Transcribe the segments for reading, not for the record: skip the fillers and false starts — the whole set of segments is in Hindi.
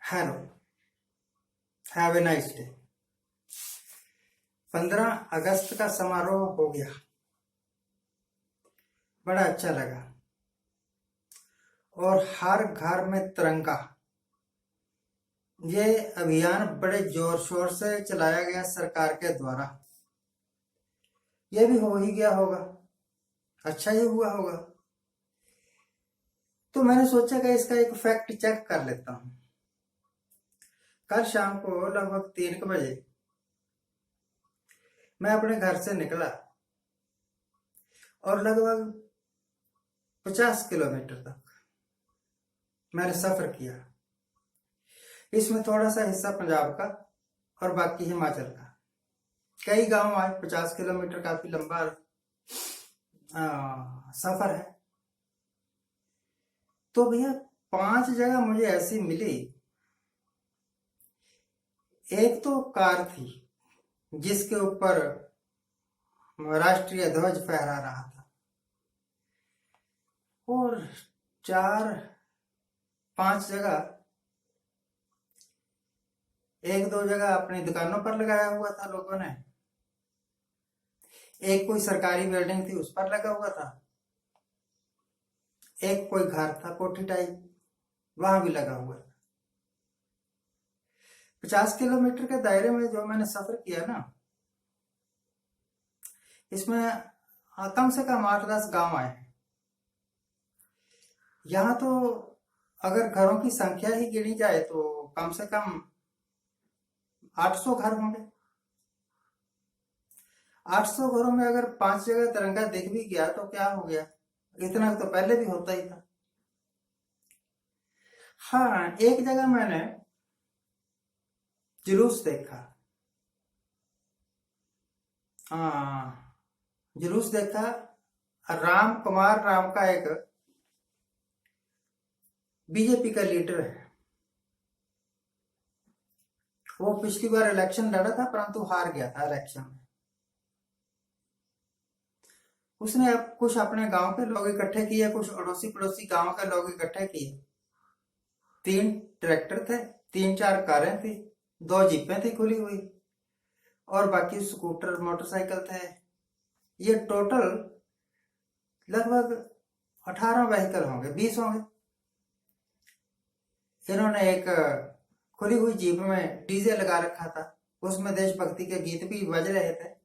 Hello, have a nice day. 15 अगस्त का समारोह हो गया, बड़ा अच्छा लगा। और हर घर में तिरंगा, ये अभियान बड़े जोर शोर से चलाया गया सरकार के द्वारा। ये भी हो ही गया होगा, अच्छा ही हुआ होगा। तो मैंने सोचा कि इसका एक फैक्ट चेक कर लेता हूँ। कल शाम को लगभग 3 बजे मैं अपने घर से निकला और लगभग 50 किलोमीटर तक मैंने सफर किया। इसमें थोड़ा सा हिस्सा पंजाब का और बाकी हिमाचल का। कई गांव आए। 50 किलोमीटर काफी लंबा सफर है। तो भैया 5 जगह मुझे ऐसी मिली। एक तो कार थी जिसके ऊपर राष्ट्रीय ध्वज फहरा रहा था, और 4-5 जगह, 1-2 जगह अपनी दुकानों पर लगाया हुआ था लोगों ने। एक कोई सरकारी बिल्डिंग थी उस पर लगा हुआ था। एक कोई घर था कोठी टाइप, वहां भी लगा हुआ था। 50 किलोमीटर के दायरे में जो मैंने सफर किया ना, इसमें कम से कम 8-10 गांव आए। यहाँ तो अगर घरों की संख्या ही गिनी जाए तो कम से कम 800 घर होंगे। 800 घरों में अगर 5 जगह तिरंगा दिख भी गया तो क्या हो गया, इतना तो पहले भी होता ही था। हाँ, एक जगह मैंने जुलूस देखा। हाँ, जुलूस देखा। राम कुमार राम का एक बीजेपी का लीडर है। वो पिछली बार इलेक्शन लड़ा था परंतु हार गया था इलेक्शन में। उसने अब कुछ अपने गांव के लोग इकट्ठे किए, कुछ अड़ोसी पड़ोसी गांव के लोग इकट्ठे किए। 3 ट्रैक्टर थे, 3-4 कारें थी, 2 जीपें थी खुली हुई, और बाकी स्कूटर मोटरसाइकिल थे। ये टोटल लगभग 18 व्हीकल होंगे, 20 होंगे। इन्होंने एक खुली हुई जीप में डीजे लगा रखा था, उसमें देशभक्ति के गीत भी बज रहे थे।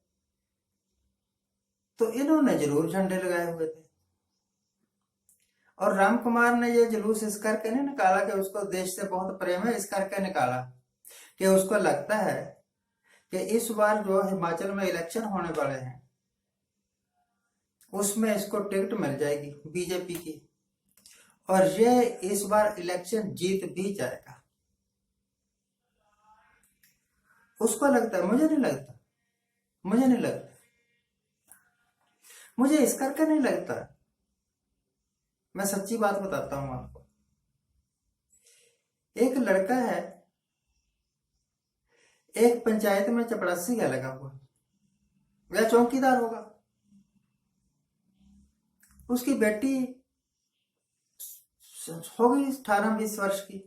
तो इन्होंने जरूर झंडे लगाए हुए थे। और राम कुमार ने ये जुलूस इस करके नहीं निकाला कि उसको देश से बहुत प्रेम है, इस करके निकाला कि उसको लगता है कि इस बार जो हिमाचल में इलेक्शन होने वाले हैं उसमें इसको टिकट मिल जाएगी बीजेपी की, और ये इस बार इलेक्शन जीत भी जाएगा। उसको लगता है, मुझे नहीं लगता। मुझे नहीं लगता, मुझे इस करके नहीं लगता। मैं सच्ची बात बताता हूं आपको। एक लड़का है, एक पंचायत में चपरासी का लगा हुआ, वह चौकीदार होगा। उसकी बेटी होगी 18-20 वर्ष की,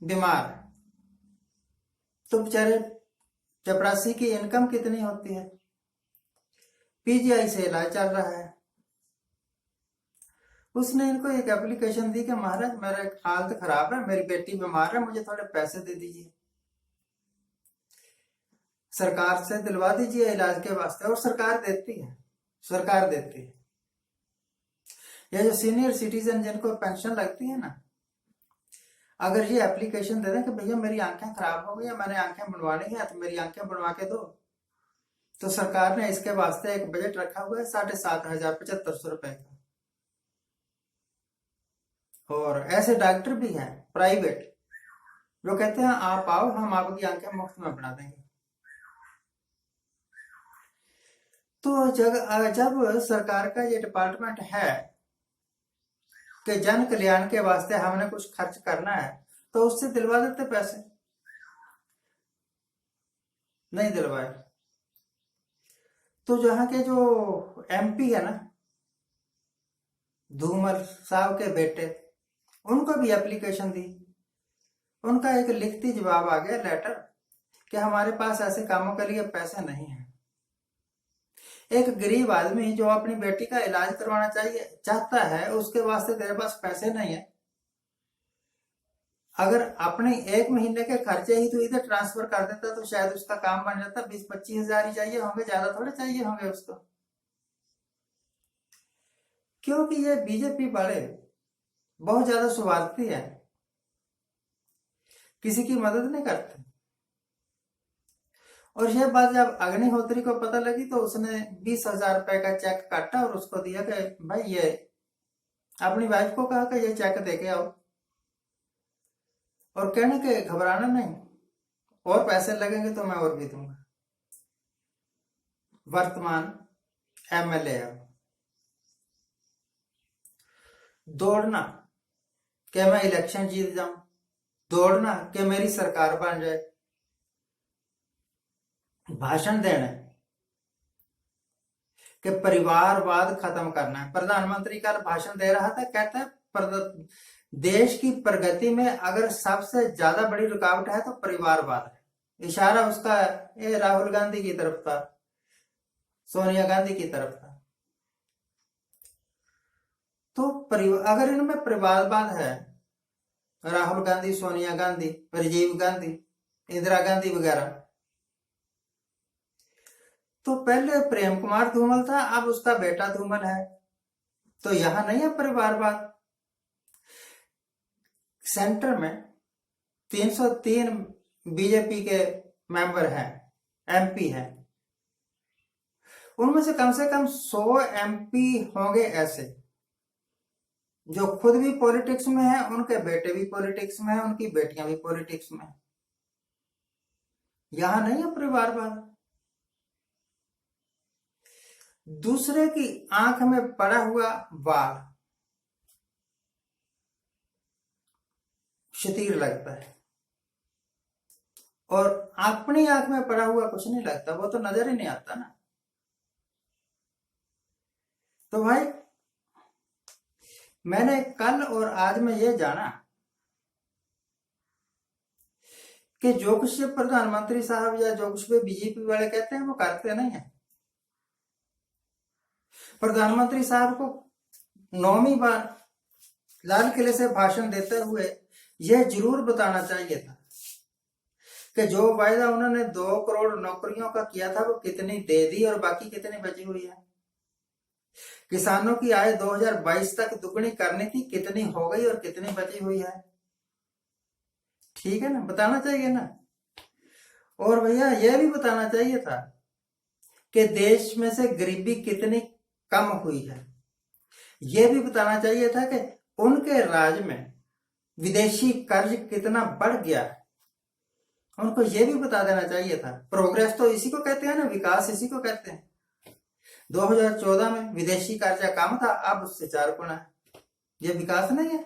बीमार। तो बेचारे चपरासी की इनकम कितनी होती है? पीजीआई से इलाज चल रहा है। उसने इनको एक एप्लीकेशन दी कि महाराज मेरा हालत खराब है, मेरी बेटी बीमार है, मुझे थोड़े पैसे दे दीजिए, सरकार से दिलवा दीजिए इलाज के वास्ते। और सरकार देती है, सरकार देती है। ये जो सीनियर सिटीजन जिनको पेंशन लगती है ना, अगर ये एप्लीकेशन दे दें कि भैया मेरी आंखें खराब हो गई है, मैंने आंखें बनवानी है, तो मेरी आंखें बनवा के दो, तो सरकार ने इसके वास्ते एक बजट रखा हुआ है 7,500-7,500 रुपए का। और ऐसे डॉक्टर भी हैं प्राइवेट जो कहते हैं आप आओ, हम आपकी आंखें मुफ्त में बना देंगे। तो जब सरकार का ये डिपार्टमेंट है कि जन कल्याण के वास्ते हमने कुछ खर्च करना है, तो उससे दिलवा देते पैसे। नहीं दिलवाए। तो जहां के जो एमपी है ना, धूमल साहब के बेटे, उनको भी एप्लीकेशन दी। उनका एक लिखती जवाब आ गया, लेटर, कि हमारे पास ऐसे कामों के लिए पैसे नहीं हैं। एक गरीब आदमी जो अपनी बेटी का इलाज करवाना चाहता है, उसके वास्ते तेरे पास पैसे नहीं है। अगर अपने 1 महीने के खर्चे ही तो इधर ट्रांसफर कर देता तो शायद उसका काम बन जाता। 20-25 हजार ही चाहिए होंगे, ज्यादा थोड़े चाहिए होंगे उसको। क्योंकि ये बीजेपी वाले बहुत ज्यादा स्वार्थी है, किसी की मदद नहीं करते। और यह बात जब अग्निहोत्री को पता लगी तो उसने 20,000 रुपए का चेक काटा और उसको दिया कि भाई ये, अपनी वाइफ को कहा कि ये चेक दे के आओ, और कहने के घबराना नहीं, और पैसे लगेंगे तो मैं और भी दूंगा। वर्तमान एमएलए है। दौड़ना कि मैं इलेक्शन जीत जाऊं, दौड़ना कि मेरी सरकार बन जाए, भाषण देना कि परिवारवाद खत्म करना है। प्रधानमंत्री कल भाषण दे रहा था, कहता है देश की प्रगति में अगर सबसे ज्यादा बड़ी रुकावट है तो परिवारवाद है। इशारा उसका ये राहुल गांधी की तरफ था, सोनिया गांधी की तरफ था। तो अगर इनमें परिवारवाद है, राहुल गांधी, सोनिया गांधी, राजीव गांधी, इंदिरा गांधी वगैरह, तो पहले प्रेम कुमार धूमल था, अब उसका बेटा धूमल है। तो यहां नहीं है परिवारवाद। सेंटर में 303 बीजेपी के मेंबर हैं, एमपी हैं। उनमें से कम 100 एमपी होंगे ऐसे जो खुद भी पॉलिटिक्स में है, उनके बेटे भी पॉलिटिक्स में है, उनकी बेटियां भी पॉलिटिक्स में है। यहां नहीं है परिवारवाद। दूसरे की आंख में पड़ा हुआ बाल क्षतीर लगता है, और अपनी आंख में पड़ा हुआ कुछ नहीं लगता, वो तो नजर ही नहीं आता ना। तो भाई मैंने कल और आज में ये जाना कि जो कुछ प्रधानमंत्री साहब या जो कुछ भी बीजेपी वाले कहते हैं वो करते नहीं है। प्रधानमंत्री साहब को 9वीं बार लाल किले से भाषण देते हुए यह जरूर बताना चाहिए था कि जो वायदा उन्होंने 2 करोड़ नौकरियों का किया था वो कितनी दे दी और बाकी कितनी बची हुई है। किसानों की आय 2022 तक दुगनी करनी थी, कितनी हो गई और कितनी बची हुई है। ठीक है ना, बताना चाहिए ना। और भैया यह भी बताना चाहिए था कि देश में से गरीबी कितनी कम हुई है। यह भी बताना चाहिए था कि उनके राज में विदेशी कर्ज कितना बढ़ गया है। उनको यह भी बता देना चाहिए था। प्रोग्रेस तो इसी को कहते हैं ना, विकास इसी को कहते हैं। 2014 में विदेशी कर्जा कम था, अब उससे 4 गुना है। यह विकास नहीं है।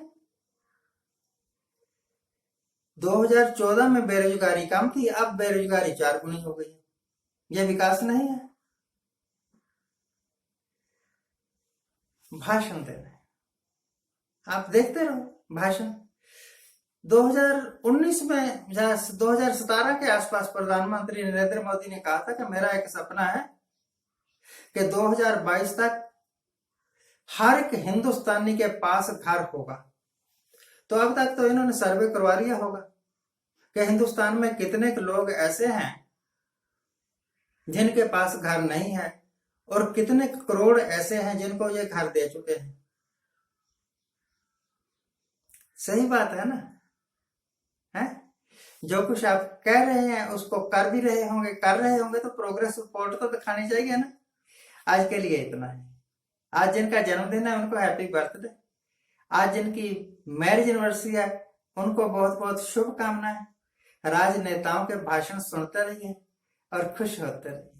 2014 में बेरोजगारी कम थी, अब बेरोजगारी 4 गुनी हो गई। यह विकास नहीं है। भाषण दे रहे हैं, आप देखते रहो भाषण। 2019 में या 2017 के आसपास प्रधानमंत्री नरेंद्र मोदी ने कहा था कि मेरा एक सपना है कि 2022 तक हर एक हिंदुस्तानी के पास घर होगा। तो अब तक तो इन्होंने सर्वे करवा लिया होगा कि हिंदुस्तान में कितने लोग ऐसे हैं जिनके पास घर नहीं है, और कितने करोड़ ऐसे हैं जिनको ये घर दे चुके हैं। सही बात है ना, है? जो कुछ आप कह रहे हैं उसको कर भी रहे होंगे तो प्रोग्रेस रिपोर्ट तो दिखानी चाहिए ना। आज के लिए इतना है। आज जिनका जन्मदिन है उनको हैप्पी बर्थडे। आज जिनकी मैरिज एनिवर्सरी है उनको बहुत बहुत शुभकामनाएं। राजनेताओं के भाषण सुनते रहिए और खुश होते रहिए।